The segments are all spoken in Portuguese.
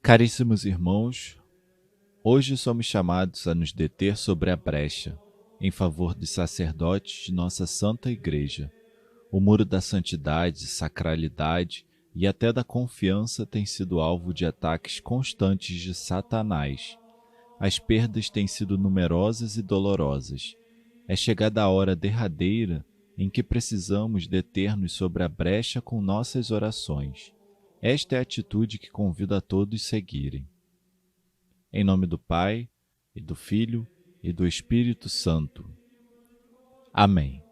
Caríssimos irmãos, hoje somos chamados a nos deter sobre a brecha, em favor dos sacerdotes de nossa Santa Igreja. O muro da santidade, sacralidade e até da confiança tem sido alvo de ataques constantes de Satanás. As perdas têm sido numerosas e dolorosas. É chegada a hora derradeira em que precisamos deter-nos sobre a brecha com nossas orações. Esta é a atitude que convido a todos seguirem. Em nome do Pai, e do Filho, e do Espírito Santo. Amém.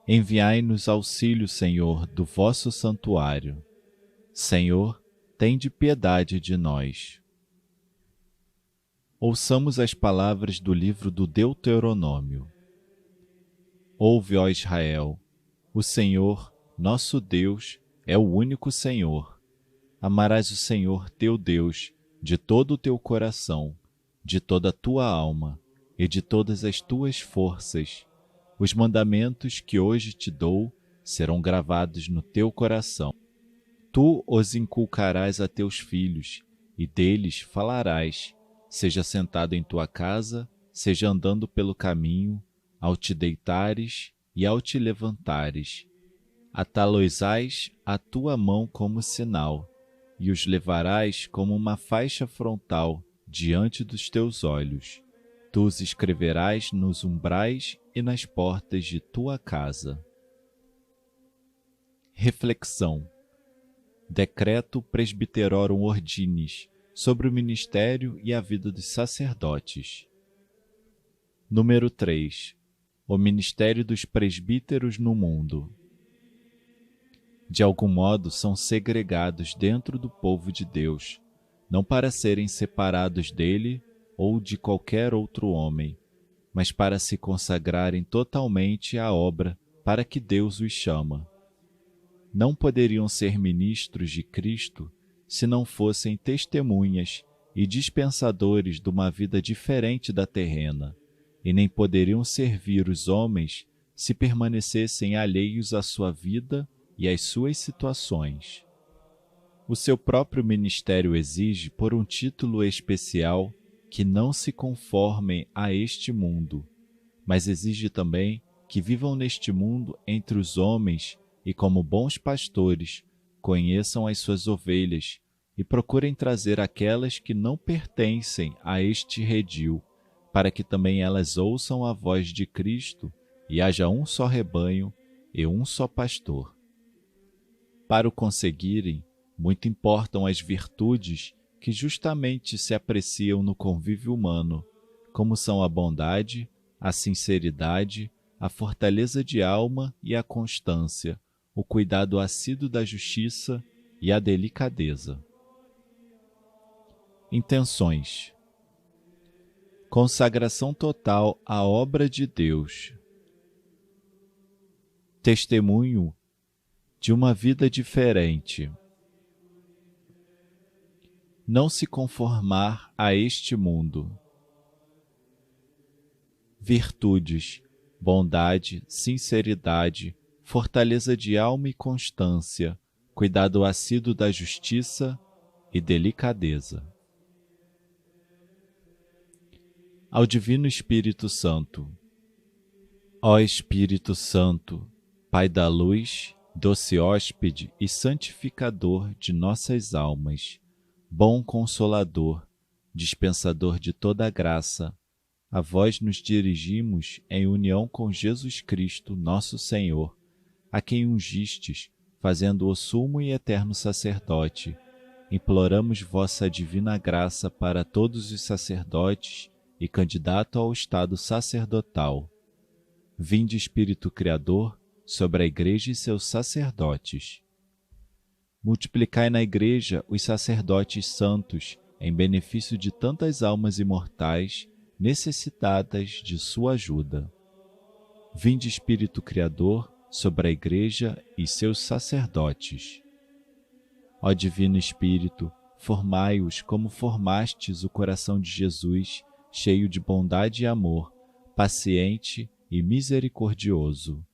Enviai-nos auxílio, Senhor, do vosso santuário. Senhor, tende piedade de nós. Ouçamos as palavras do livro do Deuteronômio. Ouve, ó Israel, o Senhor, nosso Deus, é o único Senhor. Amarás o Senhor teu Deus de todo o teu coração, de toda a tua alma e de todas as tuas forças. Os mandamentos que hoje te dou serão gravados no teu coração. Tu os inculcarás a teus filhos, e deles falarás, seja sentado em tua casa, seja andando pelo caminho, ao te deitares e ao te levantares. Atá-los-ás a tua mão como sinal, e os levarás como uma faixa frontal diante dos teus olhos. Tu os escreverás nos umbrais e nas portas de tua casa. Reflexão. Decreto Presbyterorum Ordinis sobre o ministério e a vida dos sacerdotes. Número 3. O ministério dos presbíteros no mundo. De algum modo são segregados dentro do povo de Deus, não para serem separados dele ou de qualquer outro homem, mas para se consagrarem totalmente à obra para que Deus os chama. Não poderiam ser ministros de Cristo se não fossem testemunhas e dispensadores de uma vida diferente da terrena, e nem poderiam servir os homens se permanecessem alheios à sua vida e às suas situações. O seu próprio ministério exige, por um título especial, que não se conformem a este mundo, mas exige também que vivam neste mundo entre os homens e, como bons pastores, conheçam as suas ovelhas e procurem trazer aquelas que não pertencem a este redil, para que também elas ouçam a voz de Cristo e haja um só rebanho e um só pastor. Para o conseguirem, muito importam as virtudes que justamente se apreciam no convívio humano, como são a bondade, a sinceridade, a fortaleza de alma e a constância, o cuidado assíduo da justiça e a delicadeza. Intenções. Consagração total à obra de Deus. Testemunho de uma vida diferente. Não se conformar a este mundo. Virtudes, bondade, sinceridade, fortaleza de alma e constância, cuidado assíduo da justiça e delicadeza. Ao Divino Espírito Santo. Ó Espírito Santo, Pai da luz, doce hóspede e santificador de nossas almas, bom Consolador, dispensador de toda a graça, a vós nos dirigimos em união com Jesus Cristo, nosso Senhor, a quem ungistes, fazendo-o sumo e eterno sacerdote. Imploramos vossa divina graça para todos os sacerdotes e candidato ao estado sacerdotal. Vinde, Espírito Criador, sobre a Igreja e seus sacerdotes. Multiplicai na Igreja os sacerdotes santos, em benefício de tantas almas imortais necessitadas de sua ajuda. Vinde, Espírito Criador, sobre a Igreja e seus sacerdotes. Ó Divino Espírito, formai-os como formastes o coração de Jesus, cheio de bondade e amor, paciente e misericordioso.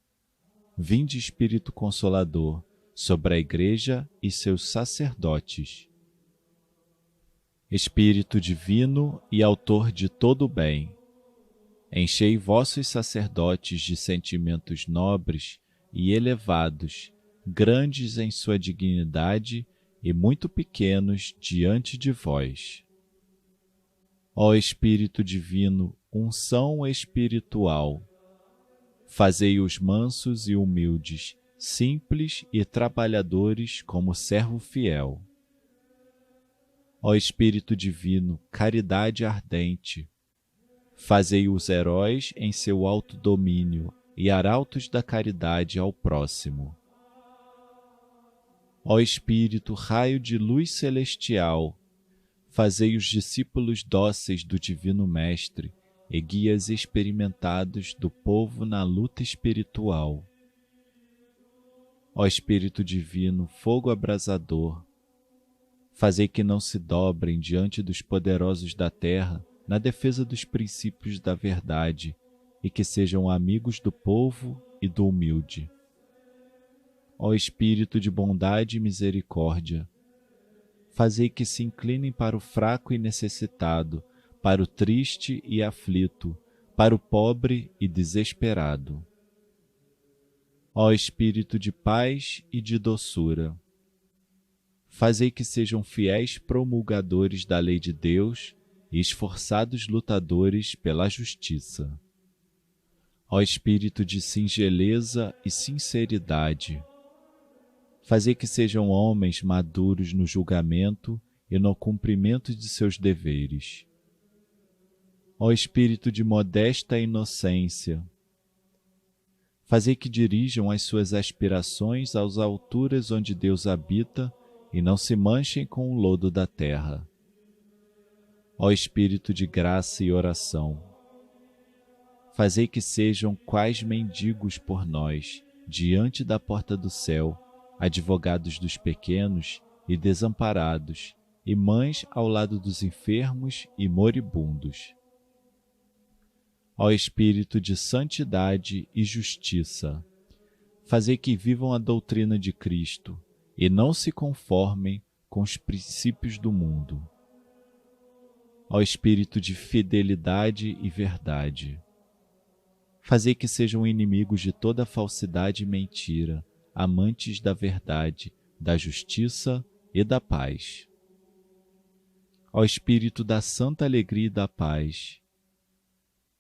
Vinde, Espírito Consolador, sobre a Igreja e seus sacerdotes. Espírito divino e autor de todo o bem, enchei vossos sacerdotes de sentimentos nobres e elevados, grandes em sua dignidade e muito pequenos diante de vós. Ó Espírito divino, unção espiritual, fazei-os mansos e humildes, simples e trabalhadores como servo fiel. Ó Espírito divino, caridade ardente, fazei-os heróis em seu alto domínio e arautos da caridade ao próximo. Ó Espírito, raio de luz celestial, fazei os discípulos dóceis do Divino Mestre e guias experimentados do povo na luta espiritual. Ó Espírito Divino, fogo abrasador, fazei que não se dobrem diante dos poderosos da terra na defesa dos princípios da verdade e que sejam amigos do povo e do humilde. Ó Espírito de bondade e misericórdia, fazei que se inclinem para o fraco e necessitado, para o triste e aflito, para o pobre e desesperado. Ó Espírito de paz e de doçura, fazei que sejam fiéis promulgadores da lei de Deus e esforçados lutadores pela justiça. Ó Espírito de singeleza e sinceridade, fazei que sejam homens maduros no julgamento e no cumprimento de seus deveres. Ó Espírito de modesta inocência, fazei que dirijam as suas aspirações às alturas onde Deus habita e não se manchem com o lodo da terra. Ó Espírito de graça e oração, fazei que sejam quais mendigos por nós, diante da porta do céu, advogados dos pequenos e desamparados, e mães ao lado dos enfermos e moribundos. Ó Espírito de santidade e justiça, fazei que vivam a doutrina de Cristo e não se conformem com os princípios do mundo. Ó Espírito de fidelidade e verdade, fazei que sejam inimigos de toda falsidade e mentira, amantes da verdade, da justiça e da paz. Ó Espírito da santa alegria e da paz,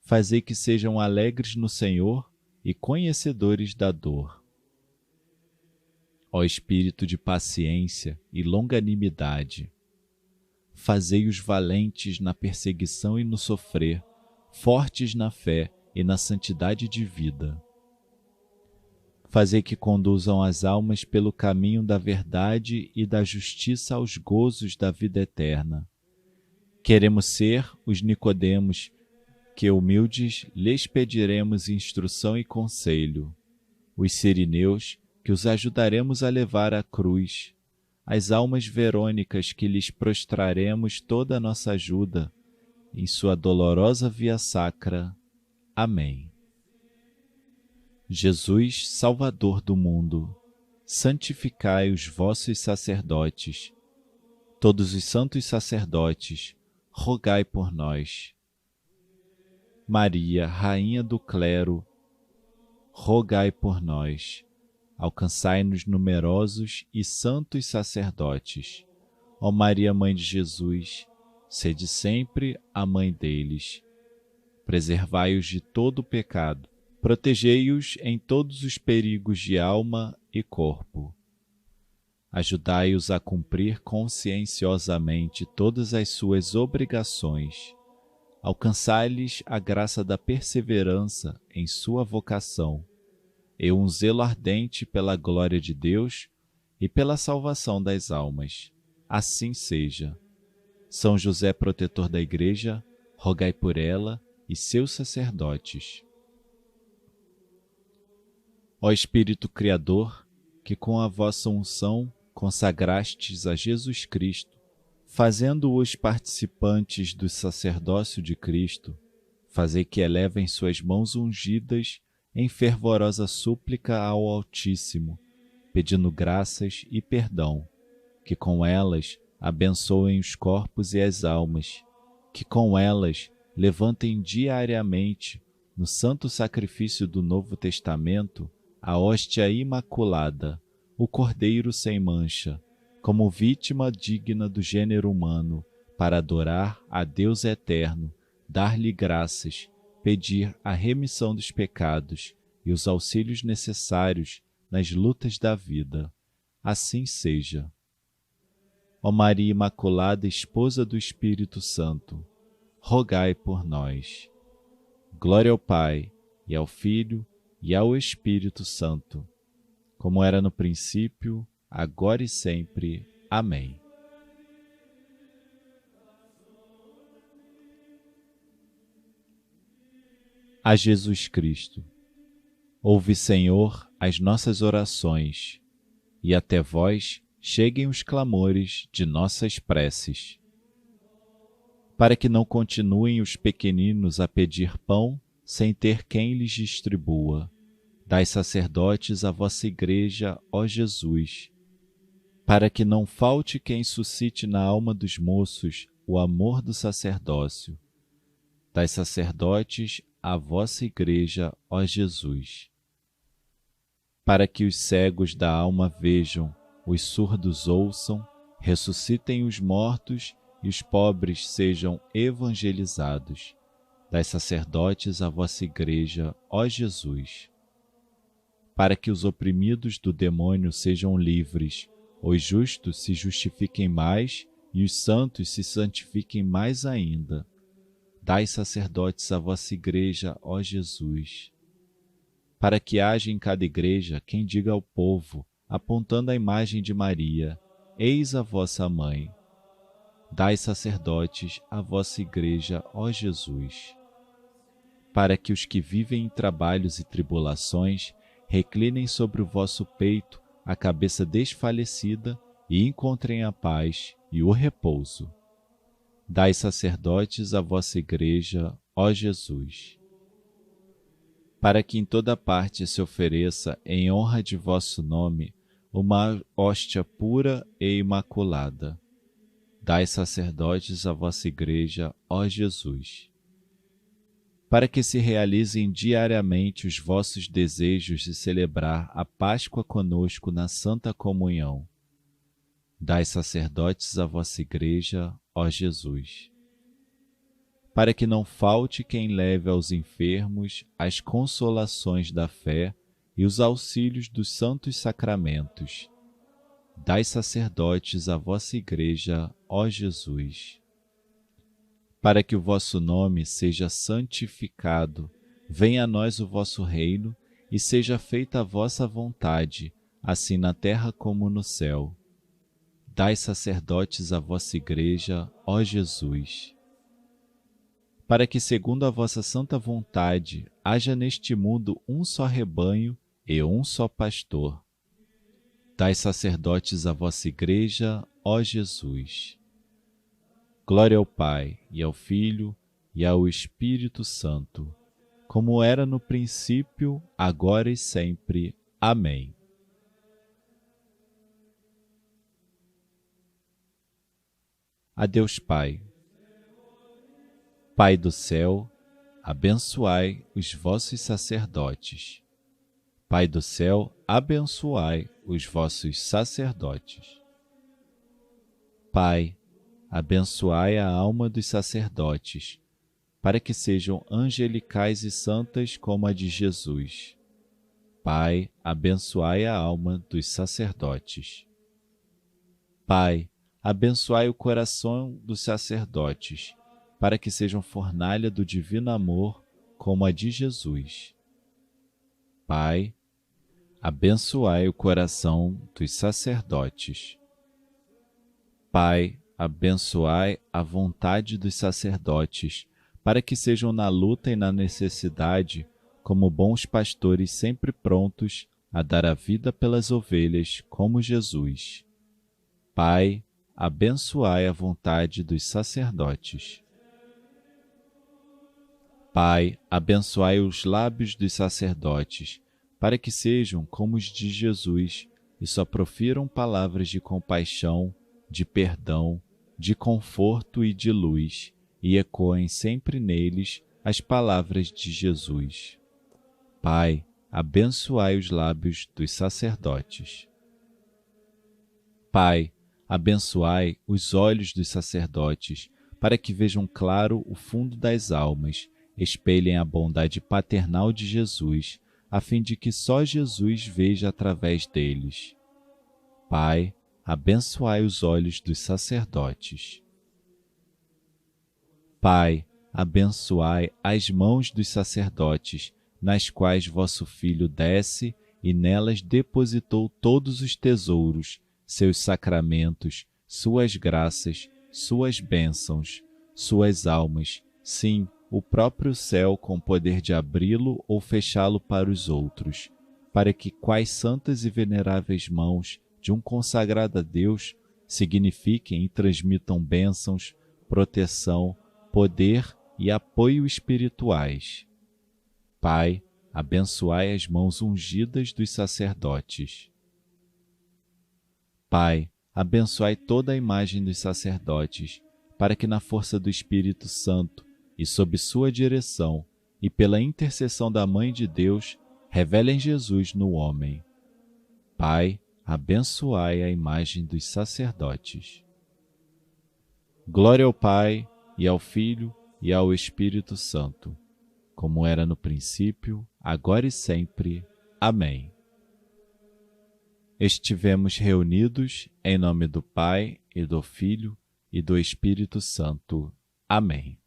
fazei que sejam alegres no Senhor e conhecedores da dor. Ó Espírito de paciência e longanimidade, fazei-os valentes na perseguição e no sofrer, fortes na fé e na santidade de vida. Fazei que conduzam as almas pelo caminho da verdade e da justiça aos gozos da vida eterna. Queremos ser os Nicodemos, que humildes lhes pediremos instrução e conselho, os Cirineus, que os ajudaremos a levar à cruz, as almas verônicas que lhes prostraremos toda a nossa ajuda, em sua dolorosa via sacra. Amém. Jesus, Salvador do mundo, santificai os vossos sacerdotes. Todos os santos sacerdotes, rogai por nós. Maria, Rainha do clero, rogai por nós. Alcançai-nos numerosos e santos sacerdotes. Ó Maria, Mãe de Jesus, sede sempre a mãe deles. Preservai-os de todo o pecado. Protegei-os em todos os perigos de alma e corpo. Ajudai-os a cumprir conscienciosamente todas as suas obrigações. Alcançai-lhes a graça da perseverança em sua vocação e um zelo ardente pela glória de Deus e pela salvação das almas. Assim seja. São José, protetor da Igreja, rogai por ela e seus sacerdotes. Ó Espírito Criador, que com a vossa unção consagrastes a Jesus Cristo, fazendo-os participantes do sacerdócio de Cristo, fazei que elevem suas mãos ungidas em fervorosa súplica ao Altíssimo, pedindo graças e perdão, que com elas abençoem os corpos e as almas, que com elas levantem diariamente, no santo sacrifício do Novo Testamento, a hóstia imaculada, o Cordeiro sem mancha, como vítima digna do gênero humano, para adorar a Deus eterno, dar-lhe graças, pedir a remissão dos pecados e os auxílios necessários nas lutas da vida. Assim seja. Ó Maria Imaculada, Esposa do Espírito Santo, rogai por nós. Glória ao Pai, e ao Filho, e ao Espírito Santo, como era no princípio, agora e sempre. Amém. A Jesus Cristo. Ouve, Senhor, as nossas orações, e até vós cheguem os clamores de nossas preces. Para que não continuem os pequeninos a pedir pão sem ter quem lhes distribua, dai sacerdotes à vossa Igreja, ó Jesus, para que não falte quem suscite na alma dos moços o amor do sacerdócio. Dai sacerdotes à vossa Igreja, ó Jesus, para que os cegos da alma vejam, os surdos ouçam, ressuscitem os mortos e os pobres sejam evangelizados. Dai sacerdotes à vossa Igreja, ó Jesus, para que os oprimidos do demônio sejam livres, os justos se justifiquem mais e os santos se santifiquem mais ainda. Dai sacerdotes à vossa Igreja, ó Jesus, para que haja em cada igreja quem diga ao povo, apontando a imagem de Maria: eis a vossa mãe. Dai sacerdotes à vossa Igreja, ó Jesus, para que os que vivem em trabalhos e tribulações reclinem sobre o vosso peito a cabeça desfalecida e encontrem a paz e o repouso. Dai sacerdotes à vossa Igreja, ó Jesus, para que em toda parte se ofereça, em honra de vosso nome, uma hóstia pura e imaculada. Dai sacerdotes à vossa Igreja, ó Jesus, para que se realizem diariamente os vossos desejos de celebrar a Páscoa conosco na Santa Comunhão. Dai sacerdotes à vossa Igreja, ó Jesus, para que não falte quem leve aos enfermos as consolações da fé e os auxílios dos santos sacramentos. Dai sacerdotes à vossa Igreja, ó Jesus, para que o vosso nome seja santificado, venha a nós o vosso reino e seja feita a vossa vontade, assim na terra como no céu. Dai sacerdotes à vossa Igreja, ó Jesus, para que, segundo a vossa santa vontade, haja neste mundo um só rebanho e um só pastor. Dai sacerdotes à vossa Igreja, ó Jesus. Glória ao Pai, e ao Filho, e ao Espírito Santo, como era no princípio, agora e sempre. Amém. A Deus Pai, Pai do céu, abençoai os vossos sacerdotes. Pai do céu, abençoai os vossos sacerdotes. Pai, abençoai a alma dos sacerdotes, para que sejam angelicais e santas como a de Jesus. Pai, abençoai a alma dos sacerdotes. Pai, abençoai o coração dos sacerdotes, para que sejam fornalha do divino amor como a de Jesus. Pai, abençoai o coração dos sacerdotes. Pai, abençoai a vontade dos sacerdotes, para que sejam na luta e na necessidade, como bons pastores sempre prontos a dar a vida pelas ovelhas, como Jesus. Pai, abençoai a vontade dos sacerdotes. Pai, abençoai os lábios dos sacerdotes, para que sejam como os de Jesus e só profiram palavras de compaixão, de perdão, de conforto e de luz, e ecoem sempre neles as palavras de Jesus. Pai, abençoai os lábios dos sacerdotes. Pai, abençoai os olhos dos sacerdotes, para que vejam claro o fundo das almas, espelhem a bondade paternal de Jesus, a fim de que só Jesus veja através deles. Pai, abençoai os olhos dos sacerdotes. Pai, abençoai as mãos dos sacerdotes, nas quais vosso Filho desce e nelas depositou todos os tesouros, seus sacramentos, suas graças, suas bênçãos, suas almas, sim, o próprio céu com poder de abri-lo ou fechá-lo para os outros, para que quais santas e veneráveis mãos de um consagrado a Deus signifiquem e transmitam bênçãos, proteção, poder e apoio espirituais. Pai, abençoai as mãos ungidas dos sacerdotes. Pai, abençoai toda a imagem dos sacerdotes, para que na força do Espírito Santo e sob sua direção e pela intercessão da Mãe de Deus, revelem Jesus no homem. Pai, abençoai a imagem dos sacerdotes. Glória ao Pai, e ao Filho, e ao Espírito Santo, como era no princípio, agora e sempre. Amém. Estivemos reunidos em nome do Pai, e do Filho, e do Espírito Santo. Amém.